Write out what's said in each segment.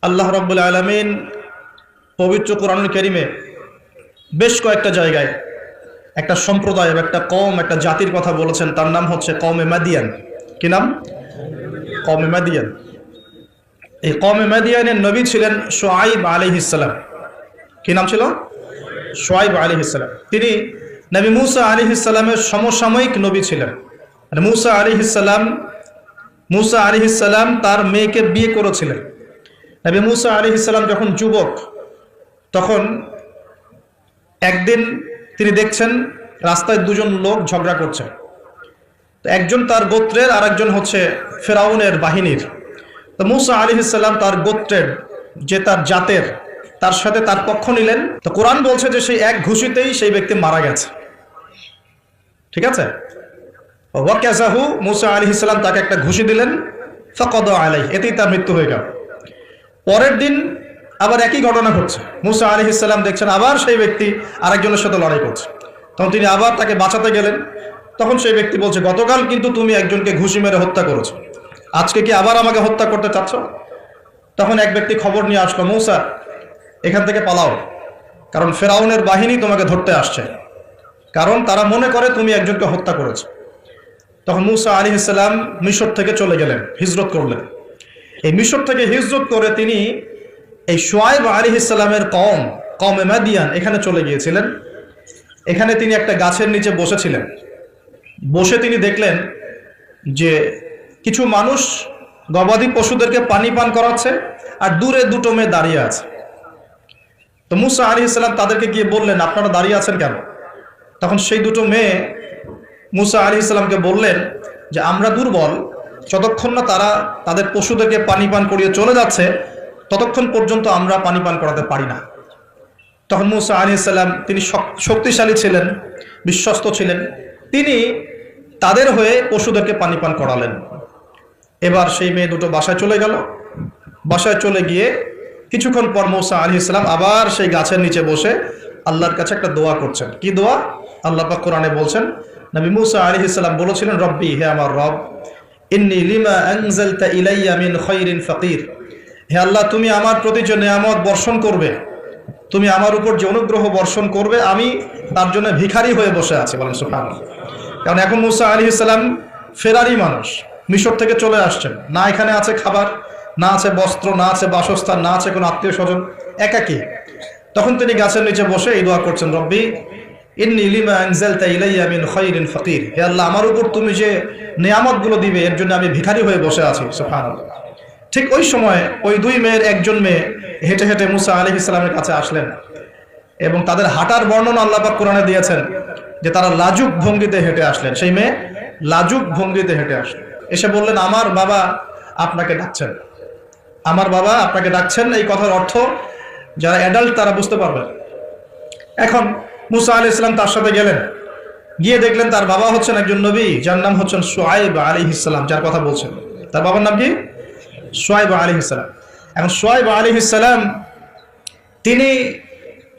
আল্লাহ রাব্বুল আলামিন পবিত্র কোরআনুল কারীমে বেশ কয়েকটা জায়গায় একটা সম্প্রদায়, একটা কওম, একটা জাতির কথা বলেছেন। তার নাম হচ্ছে কওমে মাদিয়ান। কি নাম? কওমে মাদিয়ান। এই কওমে মাদিয়ানের নবী ছিলেন শুআয়ব আলাইহিস সালাম। কি নাম ছিল? শুআয়ব আলাইহিস সালাম। তিনি নবী মূসা আলাইহিস সালামের সমসাময়িক নবী ছিলেন। মূসা আলাইহিস সালাম তার মেয়েকে বিয়ে করেছিলেন। নবী মূসা আলাইহিস সালাম যখন যুবক, তখন একদিন তিনি দেখছেন রাস্তায় দুজন লোক ঝগড়া করছে। একজন তার গোত্রের, আর একজন হচ্ছে ফেরাউনের বাহিনীর। তো মূসা আলাইহিস সালাম তার গোত্রের, যে তার জাতের, তার সাথে তার পক্ষ নিলেন। তো কোরআন বলছে যে সেই এক ঘুষিতেই সেই ব্যক্তি মারা গেছে। ঠিক আছে? ওয়াকাযাহু, মূসা আলাইহিস সালাম তাকে একটা ঘুষি দিলেন। ফাকাদা আলাইহি, এতেই তার মৃত্যু হয়ে গেল। পরের দিন আবার একই ঘটনা ঘটছে। মূসা আলাইহিস সালাম দেখছেন আবার সেই ব্যক্তি আরেকজনের সাথে লড়াই করছে। তখন তিনি আবার তাকে বাঁচাতে গেলেন। তখন সেই ব্যক্তি বলছে, গতকাল কিন্তু তুমি একজনকে ঘুষি মেরে হত্যা করেছো, আজকে কি আবার আমাকে হত্যা করতে চাচ্ছ? তখন এক ব্যক্তি খবর নিয়ে আসলো, মূসা এখান থেকে পালাও, কারণ ফেরাউনের বাহিনী তোমাকে ধরতে আসছে, কারণ তারা মনে করে তুমি একজনকে হত্যা করেছো। তখন মূসা আলাইহিস সালাম মিশর থেকে চলে গেলেন, হিজরত করলেন। এই মিশর থেকে হিজরত করে তিনি এই শুআয়ব আলাইহিস সালামের কওমে মাদিয়ান এখানে চলে গিয়েছিলেন। এখানে তিনি একটা গাছের নিচে বসেছিলেন। বসে তিনি দেখলেন যে কিছু মানুষ গবাদি পশুদেরকে পানি পান করাচ্ছে, আর দূরে দুটো মেয়ে দাঁড়িয়ে আছে। তো মূসা আলাইহিস সালাম তাদেরকে গিয়ে বললেন, আপনারা দাঁড়িয়ে আছেন কেন? তখন সেই দুটো মেয়ে মূসা আলাইহিস সালামকে বললেন যে আমরা দুর্বল, যতক্ষণ না তারা তাদের পশুদেরকে পানি পান করিয়ে চলে যাচ্ছে ততক্ষণ পর্যন্ত আমরা পানি পান করাতে পারি না। তখন মূসা আলাইহিস সালাম, তিনি শক্তিশালী ছিলেন, বিশ্বস্ত ছিলেন, তিনি তাদের হয়ে পশুদেরকে পানি পান করালেন। এবার সেই মেয়ে দুটো বাসায় চলে গেল। বাসায় চলে গিয়ে কিছুক্ষণ পর মূসা আলাইহিস সালাম আবার সেই গাছের নিচে বসে আল্লাহর কাছে একটা দোয়া করছেন। কি দোয়া? আল্লাহ পাক কোরআনে বলছেন, নবী মূসা আলাইহিস সালাম বলেছিলেন, রব্বি, হে আমার রব, ইন্নী লিমা আনজালতা ইলাইয়া মিন খায়রিন ফাকির। হে আল্লাহ, তুমি আমার প্রতি যে নিয়ামত বর্ষণ করবে, তুমি আমার উপর যে অনুগ্রহ বর্ষণ করবে, আমি তার জন্য ভিখারি হয়ে বসে আছি। বলেন সুবহানাল্লাহ। কারণ এখন মূসা আলাইহিস সালাম ফেরারি মানুষ, মিশর থেকে চলে আসছেন, না এখানে আছে খাবার, না আছে বস্ত্র, না আছে বাসস্থান, না আছে কোনো আত্মীয় স্বজন, একাকী। তখন তিনি গাছের নিচে বসে এই দোয়া করছেন, রব্বি ইন্নী লিমা আনজালতা ইলাইয়া মিন খায়রিন ফাকির। হে আল্লাহ, আমার উপর তুমি যে নিয়ামতগুলো দিবে এর জন্য আমি ভিখারি হয়ে বসে আছি। সুবহানাল্লাহ। ঠিক ওই সময় ওই দুই মেয়ের একজন মেয়ে হেঁটে হেঁটে মূসা আলাইহিস সালামের কাছে আসলেন, এবং তাদের হাঁটার বর্ণনা আল্লাহ পাক কোরআনে দিয়েছেন যে তারা লাজুক ভঙ্গিতে হেঁটে আসলেন। সেই মেয়ে লাজুক ভঙ্গিতে হেঁটে আসলেন, এসে বললেন, আমার বাবা আপনাকে ডাকছেন, আমার বাবা আপনাকে ডাকছেন। এই কথার অর্থ যারা অ্যাডাল্ট তারা বুঝতে পারবেন। এখন মূসা আলাইহিস সালাম তার সাথে গেলেন, গিয়ে দেখলেন তার বাবা হচ্ছেন একজন নবী, যার নাম হচ্ছেন শুআয়ব আলাইহিস সালাম, যার কথা বলছেন। তার বাবার নাম কি? শুআয়ব আলাইহিস সালাম। এখন শুআয়ব আলাইহিস সালাম তিনি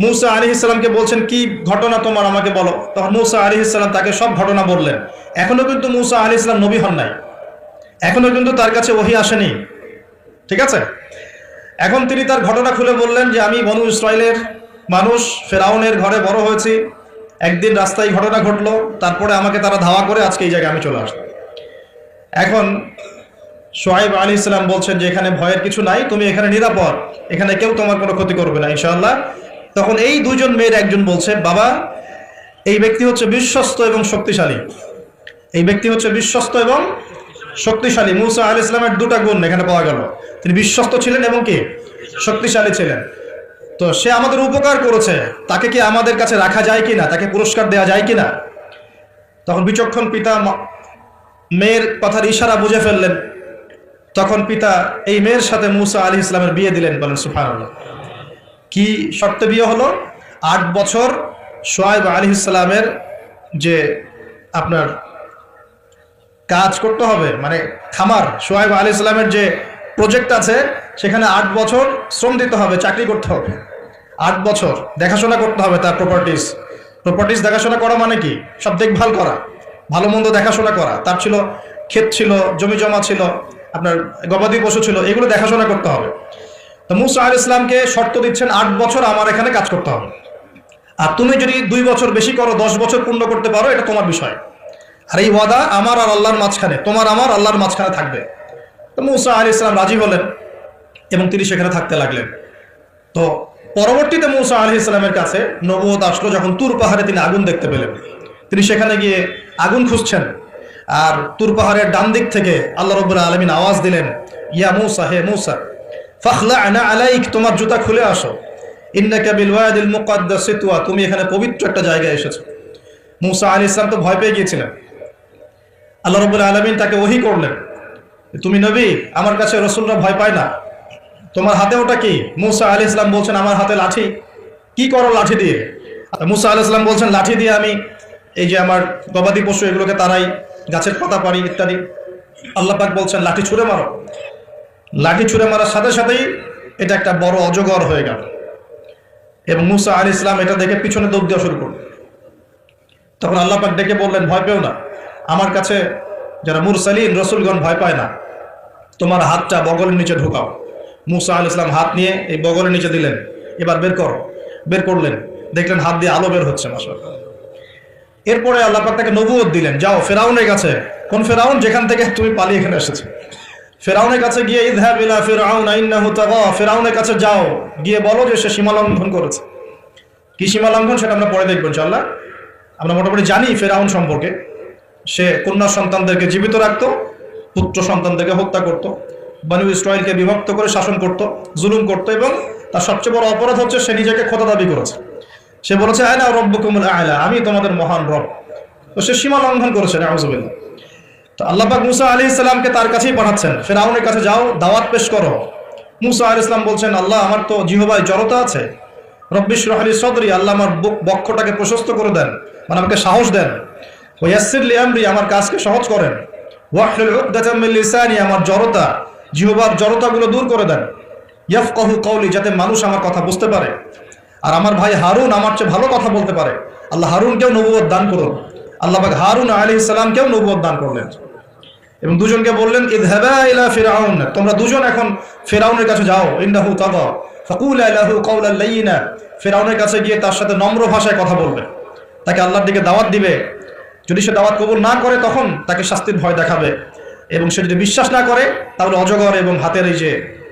মূসা আলাইহিস সালামকে বলছেন, কি ঘটনা তোমার, আমাকে বলো। তখন মূসা আলাইহিস সালাম তাকে সব ঘটনা বললেন। এখনো কিন্তু মূসা আলাইহিস সালাম নবী হন নাই, এখনো কিন্তু তার কাছে ওহী আসেনি। ঠিক আছে? এখন তিনি তার ঘটনা খুলে বললেন যে আমি বনু ইসরাইলের মানুষ, ফেরাউনের ঘরে বড় হয়েছি, একদিন রাস্তায় ঘটনা ঘটলো, তারপরে আমাকে তারা ধাওয়া করে আজকে এই জায়গায় আমি চলে আসলাম। এখন শুআয়ব আলাইহিস সালাম বলছেন যে এখানে ভয়ের কিছু নাই, তুমি এখানে নিরাপদ, এখানে কেউ তোমার কোনো ক্ষতি করবে না ইনশাআল্লাহ। তখন এই দুজন মেয়ের একজন বলছে, বাবা, এই ব্যক্তি হচ্ছে বিশ্বস্ত এবং শক্তিশালী, এই ব্যক্তি হচ্ছে বিশ্বস্ত এবং শক্তিশালী। মূসা আলাইহিস সালামের দুটা গুণ এখানে পাওয়া গেল, তিনি বিশ্বস্ত ছিলেন এবং কি শক্তিশালী ছিলেন। তো সে আমাদের উপকার করেছে, তাকে কি আমাদের কাছে রাখা যায় কিনা, তাকে পুরস্কার দেওয়া যায় কিনা? তখন বিচক্ষণ পিতা মেয়ের কথার ইশারা বুঝে ফেললেন। তখন পিতা এই মেয়ের সাথে মূসা আলাইহিস সালামের বিয়ে দিলেন। বলেন সুবহানাল্লাহ। কি শর্তে বিয়ে হলো? 8 বছর শুআয়ব আলাইহিস সালামের যে আপনার কাজ করতে হবে, মানে খামার, শুআয়ব আলাইহিস সালামের যে প্রজেক্ট আছে সেখানে 8 বছর শ্রম দিতে হবে, চাকরি করতে হবে। 8 বছর দেখাশোনা করতে হবে তার প্রপার্টিস দেখাশোনা করা মানে কি? সব দেখভাল করা, ভালো মন্দ দেখাশোনা করা। তার ছিল ক্ষেত, ছিল জমি জমা, ছিল আপনার গবাদি পশু ছিল, এগুলো দেখাশোনা করতে হবে। তো মুসা আলাইহিস সালামকে শর্ত দিচ্ছেন 8 বছর আমার এখানে কাজ করতে হবে, আর তুমি যদি 2 বছর বেশি করো, 10 বছর পূর্ণ করতে পারো, এটা তোমার বিষয়। আর এই ওয়াদা আমার আর আল্লাহর মাঝখানে, তোমার আমার আল্লাহর মাঝখানে থাকবে। তো মুসা আলাইহিস সালাম রাজি হলেন এবং তিনি সেখানে থাকতে লাগলেন। তো পরবর্তীতে মুসা আলাইহিস সালামের কাছে নবুয়ত আসলো যখন তুর পাহাড়ে তিনি আগুন দেখতে পেলেন। তিনি সেখানে গিয়ে আগুন খুঁজছেন, আর তুর পাহাড়ের ডান দিক থেকে আল্লাহ রাব্বুল আলামিন আওয়াজ দিলেন, ইয়া মুসা, হে মুসা, ফাখলা'না আলাইক, তোমার জুতা খুলে আসো, ইন্নাকা বিল ওয়াদিল মুকাদ্দাস তুয়া, তুমি এখানে পবিত্র একটা জায়গায় এসেছো। মুসা আলাইহিস সালাম তো ভয় পেয়ে গিয়েছিলেন। আল্লাহ রাব্বুল আলামিন তাকে ওহী করলেন, তুমি নবী, আমার কাছে রাসূলরা ভয় পায় না, তোমার হাতে ওটা কি? মুসা আলাইহিস সালাম বলছেন, আমার হাতে লাঠি। কি করো লাঠি দিয়ে? মুসা আলাইহিস সালাম বলছেন, লাঠি দিয়ে আমি এই যে আমার গবাদি পশু এগুলোকে তাড়াই, গাছের পাতা পারি ইত্যাদি। আল্লাহ পাক বলছেন, লাঠি ছুঁড়ে মারো। লাঠি ছুঁড়ে মারার সাথে সাথেই এটা একটা বড় অজগর হয়ে গেল, এবং মুসা আলাইহিস সালাম এটা দেখে পিছনে দৌড় দেওয়া শুরু করলেন। তখন আল্লাহ পাক ডেকে বললেন, ভয় পেও না, আমার কাছে যারা মুরসালিন রসুলগণ ভয় পায় না, তোমার হাতটা বগলের নিচে ঢুকাও। মুসা আলাইহিস সালাম হাত নিয়ে এই বগলের নিচে দিলেন, এবার বের করো। বের করলেন, দেখলেন হাত দিয়ে আলো বের হচ্ছে, মাশাআল্লাহ। এরপরে আল্লাহ পাক তাকে নবুয়ত দিলেন, যাও ফেরাউনের কাছে। কোন ফেরাউন? যেখান থেকে তুমি পালিয়ে এখানে এসেছো। ফেরাউনের কাছে গিয়ে ইযহাব ইলা ফিরআউন ইন্নাহু তাগা, ফেরাউনের কাছে যাও, গিয়ে বলো যে সে সীমা লঙ্ঘন করেছে। কি সীমা লঙ্ঘন সেটা আমরা পরে দেখবো ইনশাআল্লাহ। আমরা মোটামুটি জানি ফেরাউন সম্পর্কে। সে কন্যা সন্তানদেরকে জীবিত রাখতো, পুত্র সন্তানদেরকে হত্যা করত, বনী ইসরাঈলকে বিভক্ত করে শাসন করত, জুলুম করত, এবং তার সবচেয়ে বড় অপরাধ হচ্ছে সে নিজেকে খোদা দাবি করেছে। সে বলেছে, আনা রব্বুকুমুল আ'লা, আমি তোমাদের মহান রব। তো সে সীমা লঙ্ঘন করেছে, নাউযুবিল্লাহ। তো আল্লাহ পাক মুসা আলাইহিস সালামকে তার কাছেই পাঠাচ্ছেন, ফেরাউনের কাছে যাও, দাওয়াত পেশ করো। মুসা আলাইহিস সালাম বলছেন, আল্লাহ, আমার তো জিহ্বায় জড়তা আছে, রব্বি ইশরাহ লি সাদরি, আল্লাহ আমার বক্ষটাকে প্রশস্ত করে দেন, মানে আমাকে সাহস দেন। ওয়া ইয়াসসির লি আমরি, আমার কাজকে সহজ করেন। ওয়াহলুল উকদাতাম মিন লিসানি, আমার জড়তা, জিহ্বার জড়তাগুলো দূর করে দেন। ইয়াফকাহু কওলি, যাতে মানুষ আমার কথা বুঝতে পারে, আর আমার ভাই হারুন আমার চেয়ে ভালো কথা বলতে পারে। আল্লাহ হারুনকেও নবুয়ত দান করুন। আল্লাহ পাক হারুন আলাইহিস সালামকেও নবুয়ত দান করলেন, এবং দুজনকে বললেন, ইযহাবা ইলা ফিরআউন, তোমরা দুজন এখন ফিরআউনের কাছে যাও, ইন্নাহু তাগা, ফাকুলা লাহু কাওলান লাইয়িনা, ফিরআউনের কাছে গিয়ে তার সাথে নম্র ভাষায় কথা বলবে, তাকে আল্লাহর দিকে দাওয়াত দিবে। যদি সে দাওয়াত কবুল না করে তখন তাকে শাস্তির ভয় দেখাবে, এবং সে যদি বিশ্বাস না করে তাহলে অজগর এবং হাতের এই যে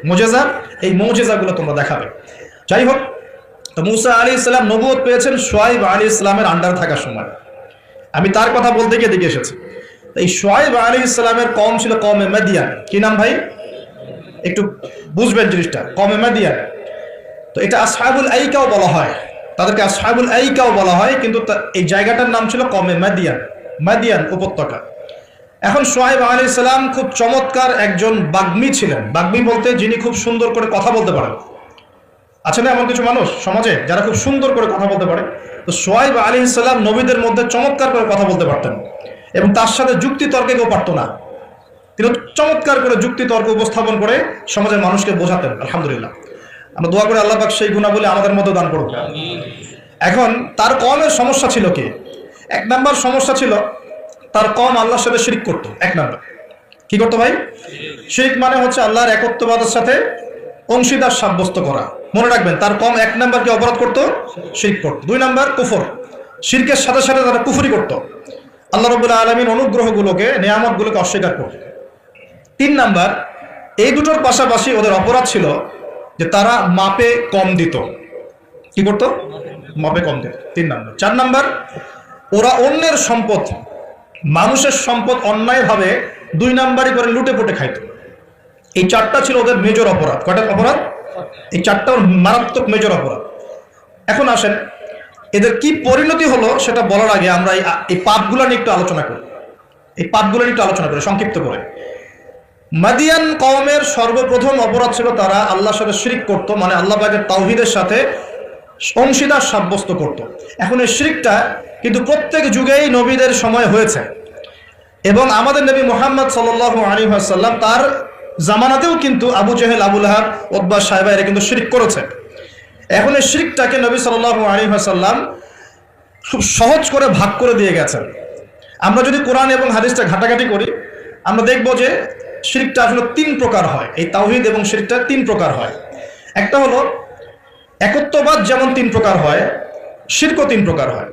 মুজেজা, এই মুজেজাগুলো তোমরা দেখাবে। যাই হোক, তো মুসা আলাইহিস সালাম নবুয়ত পেয়েছেন শুআয়ব আলাইহিস সালামের আন্ডারে থাকার সময়। আমি তার কথা বলতে গিয়ে দিকে এসেছি। এই শুআয়ব আলাইহিস সালামের কওম ছিল কওমে মাদিয়ান। কি নাম ভাই? একটু বুঝবেন জিনিসটা, কওমে মাদিয়ান। তো এটা আসহাবুল আইকাও বলা হয়, তাদেরকে আসহাবুল আইকাও বলা হয়, কিন্তু এই জায়গাটার নাম ছিল কওমে মাদিয়ান, মাদিয়ান উপত্যকা। এখন শুআয়ব আলাইহিস সালাম খুব চমৎকার একজন বাগ্মী ছিলেন। বাগ্মী বলতে যিনি খুব সুন্দর করে কথা বলতে পারেন। আছে না এমন কিছু মানুষ সমাজে যারা খুব সুন্দর করে কথা বলতে পারে? তো শুআয়ব আলাইহিস সালাম নবীদের মধ্যে চমৎকার করে কথা বলতে পারতেন, এবং তার সাথে যুক্তি তর্কে কেউ পারত না। তিনি চমৎকার করে যুক্তি তর্ক উপস্থাপন করে সমাজের মানুষকে বোঝাতেন। আলহামদুলিল্লাহ, আমরা দোয়া করে আল্লাহ পাক সেই গুণাবলী আমাদের মধ্যে দান করুন। এখন তার কওমের সমস্যা ছিল কি? 1 নাম্বার সমস্যা ছিল, তার কওম আল্লাহর সাথে শিরক করত। 1 নাম্বার কি করতো ভাই? শিরক মানে হচ্ছে আল্লাহর একত্ববাদের সাথে অংশীদার সাব্যস্ত করা। মনে রাখবেন, তার কওম 1 নাম্বার কি অপরাধ করত? শিরক করত। 2 নাম্বার কুফর, শিরকের সাথে সাথে তারা কুফরি করত, আল্লাহ রাব্বুল আলামিন অনুগ্রহগুলোকে, নিয়ামতগুলোকে অস্বীকার করত। 3 নাম্বার, এই দুটোর পাশাপাশি ওদের অপরাধ ছিল যে তারা মাপে কম দিত। কি করত? মাপে কম দিত। 3 নাম্বার। 4 নাম্বার, ওরা অন্যের সম্পদ, মানুষের সম্পদ অন্যায়ভাবে 2 নাম্বারই করে লুটে পুটে খাইত। এই 4টা ছিল ওদের মেজর অপরাধ। কয়টা অপরাধ? এই 4টা মারাত্মক মেজর অপরাধ। এখন আসেন, এদের কি পরিণতি হলো সেটা বলার আগে আমরা এই পাপগুলো নিয়ে একটু আলোচনা করি। এই পাপগুলো নিয়ে একটু আলোচনা করি সংক্ষিপ্ত করে। মাদিয়ান কওমের সর্বপ্রথম অপরাধ ছিল তারা আল্লাহর সাথে শিরক করত, মানে আল্লাহ পাকের তাওহীদের সাথে অংশীদার সাব্যস্ত করত। এখন এই শিরকটা কিন্তু প্রত্যেক যুগেই নবীদের সময় হয়েছে, এবং আমাদের নবী মুহাম্মদ সাল্লাল্লাহু আলাইহি ওয়াসাল্লাম তার জামানাতেও কিন্তু আবু জেহেল, আবু লাহাব, উতবা, সাইবা এরা কিন্তু শিরক করেছে। এখন এই শিরকটাকে নবী সাল্লাল্লাহু আলাইহি ওয়াসাল্লাম খুব সহজ করে ভাগ করে দিয়ে গেছেন। আমরা যদি কোরআন এবং হাদিসটা ঘাটাঘাটি করি, আমরা দেখব যে শিরকটা আসলে 3 প্রকার হয়। এই তাওহীদ এবং শিরকটা 3 প্রকার হয়। একটা হলো একত্ববাদ যেমন 3 প্রকার হয়, শিরকও 3 প্রকার হয়।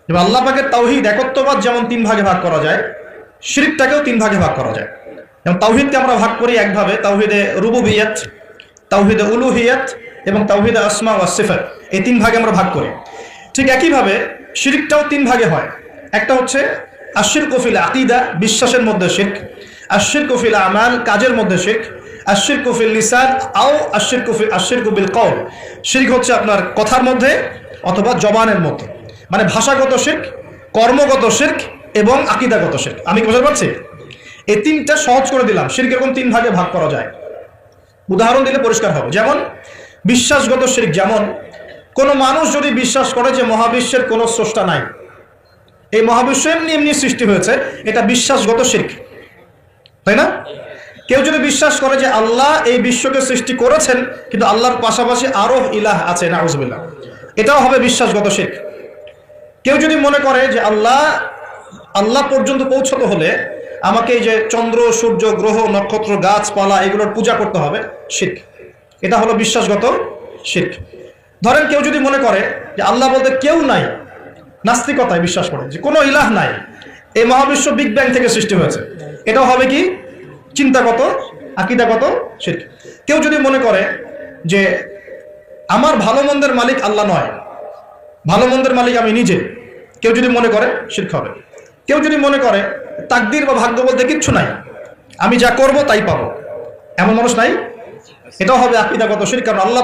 যেমন আল্লাহ পাকের তাওহীদ একত্ববাদ যেমন 3 ভাগে ভাগ করা যায়, শিরকটাকেও 3 ভাগে ভাগ করা যায়। যেমন তাওহীদকে আমরা ভাগ করি একভাবে, তাওহীদে রুবুবিয়্যাত, তাওহীদে উলুহিয়্যাত এবং তাওহীদে আসমা ওয়াস সিফাত, এই 3 ভাগে আমরা ভাগ করি। ঠিক একইভাবে শিরকটাও 3 ভাগে হয়। একটা হচ্ছে আশশিরকু ফিল আকীদা, বিশ্বাসের মধ্যে শিরক, আশশিরকু ফিল আমাল, কাজের মধ্যে শিরক, আশশিরকু ফিল লিসান আও আশশিরকু বিল কওল, শিরক হচ্ছে আপনার কথার মধ্যে অথবা জবানের মধ্যে, মানে ভাষাগত শিরক, কর্মগত শিরক এবং আকীদাগত শিরক। আমি কি বুঝতে পারছি? এই 3টা সহজ করে দিলাম। শিরক এরকম 3 ভাগে ভাগ করা যায়। উদাহরণ দিলে পরিষ্কার হবে। যেমন বিশ্বাসগত শিরক, যেমন কোনো মানুষ যদি বিশ্বাস করে যে মহাবিশ্বের কোনো স্রষ্টা নাই, এই মহাবিশ্ব এমনি এমনি সৃষ্টি হয়েছে, এটা বিশ্বাসগত শিরক, তাই না? কেউ যদি বিশ্বাস করে যে আল্লাহ এই বিশ্বকে সৃষ্টি করেছেন কিন্তু আল্লাহর পাশাপাশি আরো ইলাহ আছে, নাউজুবিল্লাহ, এটাও হবে বিশ্বাসগত শিরক। কেউ যদি মনে করে যে আল্লাহ পর্যন্ত পৌঁছতে হলে আমাকে এই যে চন্দ্র, সূর্য, গ্রহ, নক্ষত্র, গাছপালা এগুলোর পূজা করতে হবে, শিরক, এটা হলো বিশ্বাসগত শিরক। ধরেন কেউ যদি মনে করে যে আল্লাহ বলতে কেউ নাই, নাস্তিকতায় বিশ্বাস করে যে কোনো ইলাহ নাই, এই মহাবিশ্ব বিগ ব্যাং থেকে সৃষ্টি হয়েছে, এটাও হবে কি চিন্তাগত, আকীদাগত শিরক। কেউ যদি মনে করে যে আমার ভালো মন্দের মালিক আল্লাহ নয়, ভালো মন্দের মালিক আমি নিজে, কেউ যদি মনে করে শিরক হবে। কেউ যদি মনে করে তাকদীর বা ভাগ্য বলতে কিচ্ছু নাই, আমি যা করব তাই পাবো, এমন মানুষ নাই, এটাও হবে আকীদাগত শিরক। কারণ আল্লাহ